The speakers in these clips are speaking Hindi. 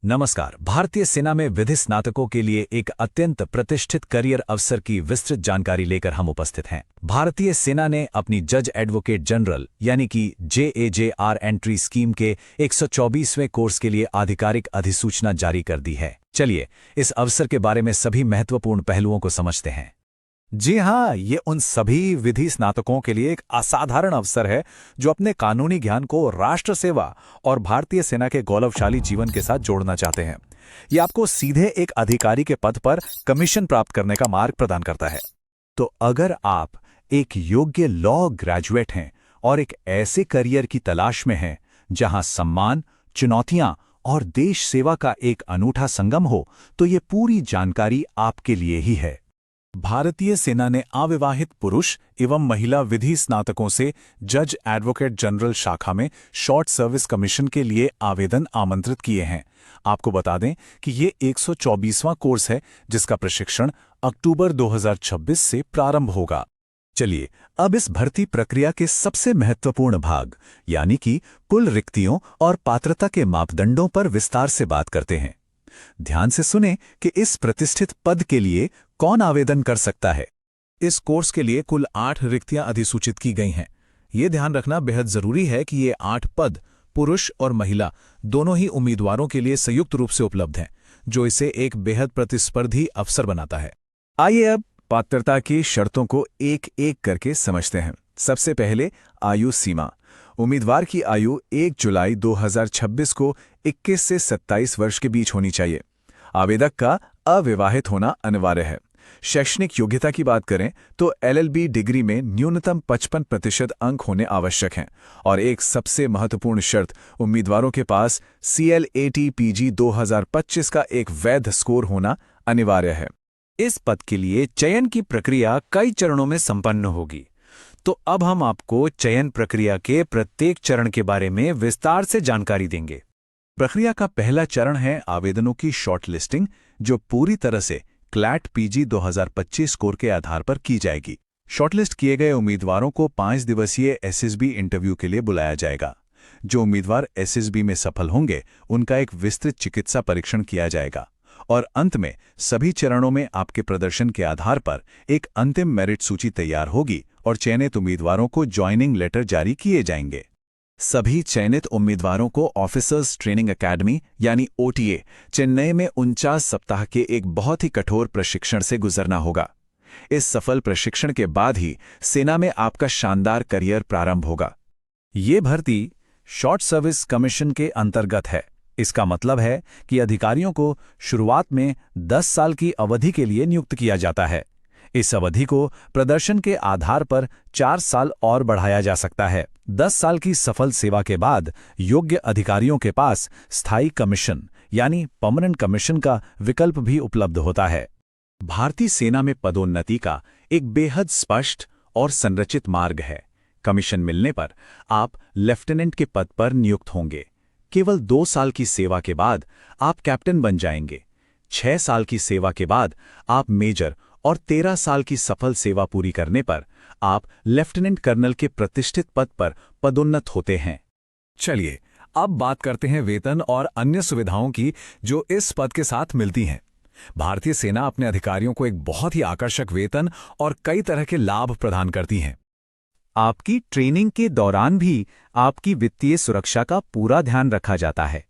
नमस्कार। भारतीय सेना में विधि स्नातकों के लिए एक अत्यंत प्रतिष्ठित करियर अवसर की विस्तृत जानकारी लेकर हम उपस्थित हैं। भारतीय सेना ने अपनी जज एडवोकेट जनरल यानी कि JAJR एंट्री स्कीम के 124वें कोर्स के लिए आधिकारिक अधिसूचना जारी कर दी है। चलिए इस अवसर के बारे में सभी महत्वपूर्ण पहलुओं को समझते हैं। जी हाँ, ये उन सभी विधि स्नातकों के लिए एक असाधारण अवसर है जो अपने कानूनी ज्ञान को राष्ट्र सेवा और भारतीय सेना के गौरवशाली जीवन के साथ जोड़ना चाहते हैं। ये आपको सीधे एक अधिकारी के पद पर कमीशन प्राप्त करने का मार्ग प्रदान करता है। तो अगर आप एक योग्य लॉ ग्रेजुएट हैं और एक ऐसे करियर की तलाश में हैं जहां सम्मान, चुनौतियां और देश सेवा का एक अनूठा संगम हो, तो ये पूरी जानकारी आपके लिए ही है। भारतीय सेना ने अविवाहित पुरुष एवं महिला विधि स्नातकों से जज एडवोकेट जनरल शाखा में शॉर्ट सर्विस कमीशन के लिए आवेदन आमंत्रित किए हैं। आपको बता दें कि ये 124वां कोर्स है जिसका प्रशिक्षण अक्टूबर 2026 से प्रारंभ होगा। चलिए अब इस भर्ती प्रक्रिया के सबसे महत्वपूर्ण भाग यानी कि कुल रिक्तियों और पात्रता के मापदंडों पर विस्तार से बात करते हैं। ध्यान से सुने कि इस प्रतिष्ठित पद के लिए कौन आवेदन कर सकता है। इस कोर्स के लिए कुल 8 रिक्तियां अधिसूचित की गई हैं। ये ध्यान रखना बेहद जरूरी है कि ये 8 पद पुरुष और महिला दोनों ही उम्मीदवारों के लिए संयुक्त रूप से उपलब्ध हैं, जो इसे एक बेहद प्रतिस्पर्धी अवसर बनाता है। आइए अब पात्रता की शर्तों को एक एक करके समझते हैं। सबसे पहले आयु सीमा। उम्मीदवार की आयु 1 जुलाई 2026 को 21 से 27 वर्ष के बीच होनी चाहिए। आवेदक का अविवाहित होना अनिवार्य है। शैक्षणिक योग्यता की बात करें तो LLB डिग्री में न्यूनतम 55% अंक होने आवश्यक हैं और एक सबसे महत्वपूर्ण शर्त, उम्मीदवारों के पास CLAT PG 2025 का एक वैध स्कोर होना अनिवार्य है। इस पद के लिए चयन की प्रक्रिया कई चरणों में संपन्न होगी। तो अब हम आपको चयन प्रक्रिया के प्रत्येक चरण के बारे में विस्तार से जानकारी देंगे। प्रक्रिया का पहला चरण है आवेदनों की शॉर्टलिस्टिंग, जो पूरी तरह से CLAT PG 2025 स्कोर के आधार पर की जाएगी। शॉर्टलिस्ट किए गए उम्मीदवारों को 5 दिवसीय SSB इंटरव्यू के लिए बुलाया जाएगा। जो उम्मीदवार SSB में सफल होंगे उनका एक विस्तृत चिकित्सा परीक्षण किया जाएगा और अंत में सभी चरणों में आपके प्रदर्शन के आधार पर एक अंतिम मेरिट सूची तैयार होगी और चयनित उम्मीदवारों को ज्वाइनिंग लेटर जारी किए जाएंगे। सभी चयनित उम्मीदवारों को ऑफिसर्स ट्रेनिंग एकेडमी यानी OTA चेन्नई में 49 सप्ताह के एक बहुत ही कठोर प्रशिक्षण से गुजरना होगा। इस सफल प्रशिक्षण के बाद ही सेना में आपका शानदार करियर प्रारंभ होगा। ये भर्ती शॉर्ट सर्विस कमीशन के अंतर्गत है। इसका मतलब है कि अधिकारियों को शुरुआत में 10 साल की अवधि के लिए नियुक्त किया जाता है। इस अवधि को प्रदर्शन के आधार पर 4 साल और बढ़ाया जा सकता है। 10 साल की सफल सेवा के बाद योग्य अधिकारियों के पास स्थायी कमीशन यानी परमानेंट कमीशन का विकल्प भी उपलब्ध होता है। भारतीय सेना में पदोन्नति का एक बेहद स्पष्ट और संरचित मार्ग है। कमीशन मिलने पर आप लेफ्टिनेंट के पद पर नियुक्त होंगे। केवल 2 साल की सेवा के बाद आप कैप्टन बन जाएंगे। 6 साल की सेवा के बाद आप मेजर और 13 साल की सफल सेवा पूरी करने पर आप लेफ्टिनेंट कर्नल के प्रतिष्ठित पद पर पदोन्नत होते हैं। चलिए अब बात करते हैं वेतन और अन्य सुविधाओं की जो इस पद के साथ मिलती हैं। भारतीय सेना अपने अधिकारियों को एक बहुत ही आकर्षक वेतन और कई तरह के लाभ प्रदान करती है। आपकी ट्रेनिंग के दौरान भी आपकी वित्तीय सुरक्षा का पूरा ध्यान रखा जाता है।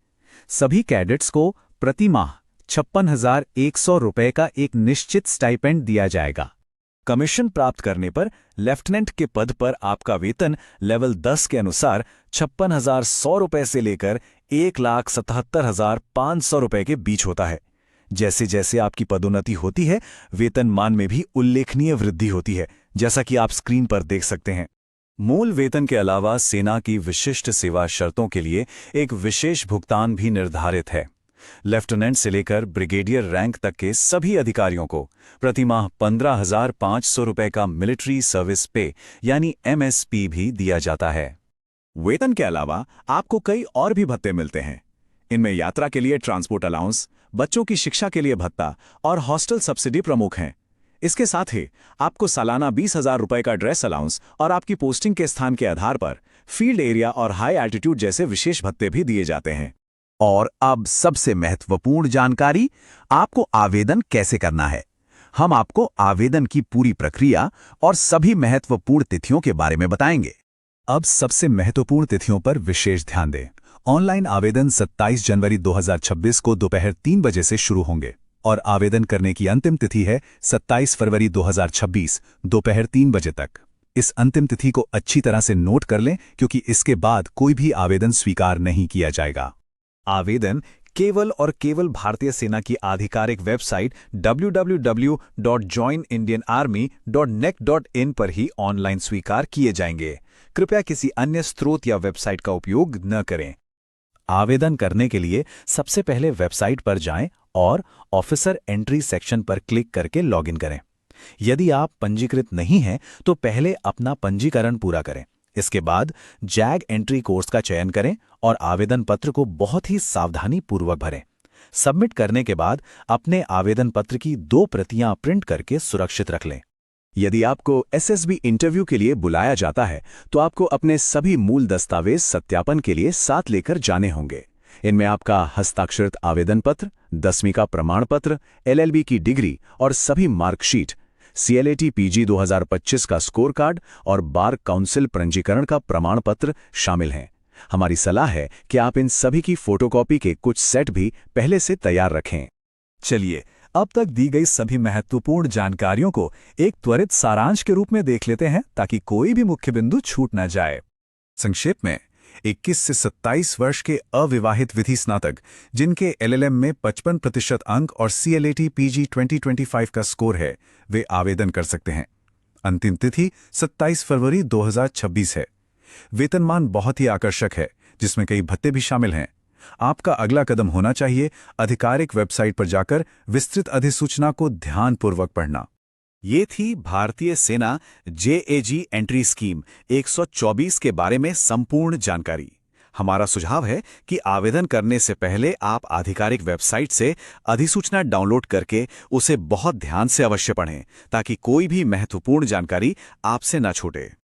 सभी कैडेट्स को प्रति माह 56,100 रुपये का एक निश्चित स्टाइपेंड दिया जाएगा। कमीशन प्राप्त करने पर लेफ्टिनेंट के पद पर आपका वेतन लेवल 10 के अनुसार 56,100 रुपये से लेकर 1,77,500 रुपये के बीच होता है। जैसे जैसे आपकी पदोन्नति होती है, वेतन मान में भी उल्लेखनीय वृद्धि होती है, जैसा कि आप स्क्रीन पर देख सकते हैं। मूल वेतन के अलावा सेना की विशिष्ट सेवा शर्तों के लिए एक विशेष भुगतान भी निर्धारित है। लेफ्टिनेंट से लेकर ब्रिगेडियर रैंक तक के सभी अधिकारियों को प्रतिमाह 15,500 रुपये का मिलिट्री सर्विस पे यानी MSP भी दिया जाता है। वेतन के अलावा आपको कई और भी भत्ते मिलते हैं। इनमें यात्रा के लिए ट्रांसपोर्ट अलाउंस, बच्चों की शिक्षा के लिए भत्ता और हॉस्टल सब्सिडी प्रमुख हैं। इसके साथ ही आपको सालाना 20,000 रुपये का ड्रेस अलाउंस और आपकी पोस्टिंग के स्थान के आधार पर फील्ड एरिया और हाई एल्टीट्यूड जैसे विशेष भत्ते भी दिए जाते हैं। और अब सबसे महत्वपूर्ण जानकारी, आपको आवेदन कैसे करना है। हम आपको आवेदन की पूरी प्रक्रिया और सभी महत्वपूर्ण तिथियों के बारे में बताएंगे। अब सबसे महत्वपूर्ण तिथियों पर विशेष ध्यान दें। ऑनलाइन आवेदन 27 जनवरी 2026 को दोपहर 3 बजे से शुरू होंगे और आवेदन करने की अंतिम तिथि है 27 फरवरी 2026 दोपहर 3 बजे तक। इस अंतिम तिथि को अच्छी तरह से नोट कर लें, क्योंकि इसके बाद कोई भी आवेदन स्वीकार नहीं किया जाएगा। आवेदन केवल और केवल भारतीय सेना की आधिकारिक वेबसाइट www.joinindianarmy.nec.in पर ही ऑनलाइन स्वीकार किए जाएंगे। कृपया किसी अन्य स्रोत या वेबसाइट का उपयोग न करें। आवेदन करने के लिए सबसे पहले वेबसाइट पर जाएं और ऑफिसर एंट्री सेक्शन पर क्लिक करके लॉगिन करें। यदि आप पंजीकृत नहीं हैं तो पहले अपना पंजीकरण पूरा करें। इसके बाद जैग एंट्री कोर्स का चयन करें और आवेदन पत्र को बहुत ही सावधानी पूर्वक भरें। सबमिट करने के बाद अपने आवेदन पत्र की 2 प्रतियां प्रिंट करके सुरक्षित रख लें। यदि आपको एसएसबी इंटरव्यू के लिए बुलाया जाता है तो आपको अपने सभी मूल दस्तावेज सत्यापन के लिए साथ लेकर जाने होंगे। इनमें आपका हस्ताक्षरित आवेदन पत्र, 10वीं का प्रमाण पत्र, एलएलबी की डिग्री और सभी मार्कशीट, CLAT PG 2025 का स्कोर कार्ड और बार काउंसिल पंजीकरण का प्रमाण पत्र शामिल हैं। हमारी सलाह है कि आप इन सभी की फोटोकॉपी के कुछ सेट भी पहले से तैयार रखें। चलिए, अब तक दी गई सभी महत्वपूर्ण जानकारियों को एक त्वरित सारांश के रूप में देख लेते हैं, ताकि कोई भी मुख्य बिंदु छूट न जाए। संक्षेप में, 21 से 27 वर्ष के अविवाहित विधि स्नातक जिनके LLM में 55% अंक और CLAT PG 2025 का स्कोर है, वे आवेदन कर सकते हैं। अंतिम तिथि 27 फरवरी 2026 है। वेतनमान बहुत ही आकर्षक है, जिसमें कई भत्ते भी शामिल हैं। आपका अगला कदम होना चाहिए आधिकारिक वेबसाइट पर जाकर विस्तृत अधिसूचना को ध्यानपूर्वक पढ़ना। ये थी भारतीय सेना JAG एंट्री स्कीम 124 के बारे में संपूर्ण जानकारी। हमारा सुझाव है कि आवेदन करने से पहले आप आधिकारिक वेबसाइट से अधिसूचना डाउनलोड करके उसे बहुत ध्यान से अवश्य पढ़ें, ताकि कोई भी महत्वपूर्ण जानकारी आपसे न छूटे।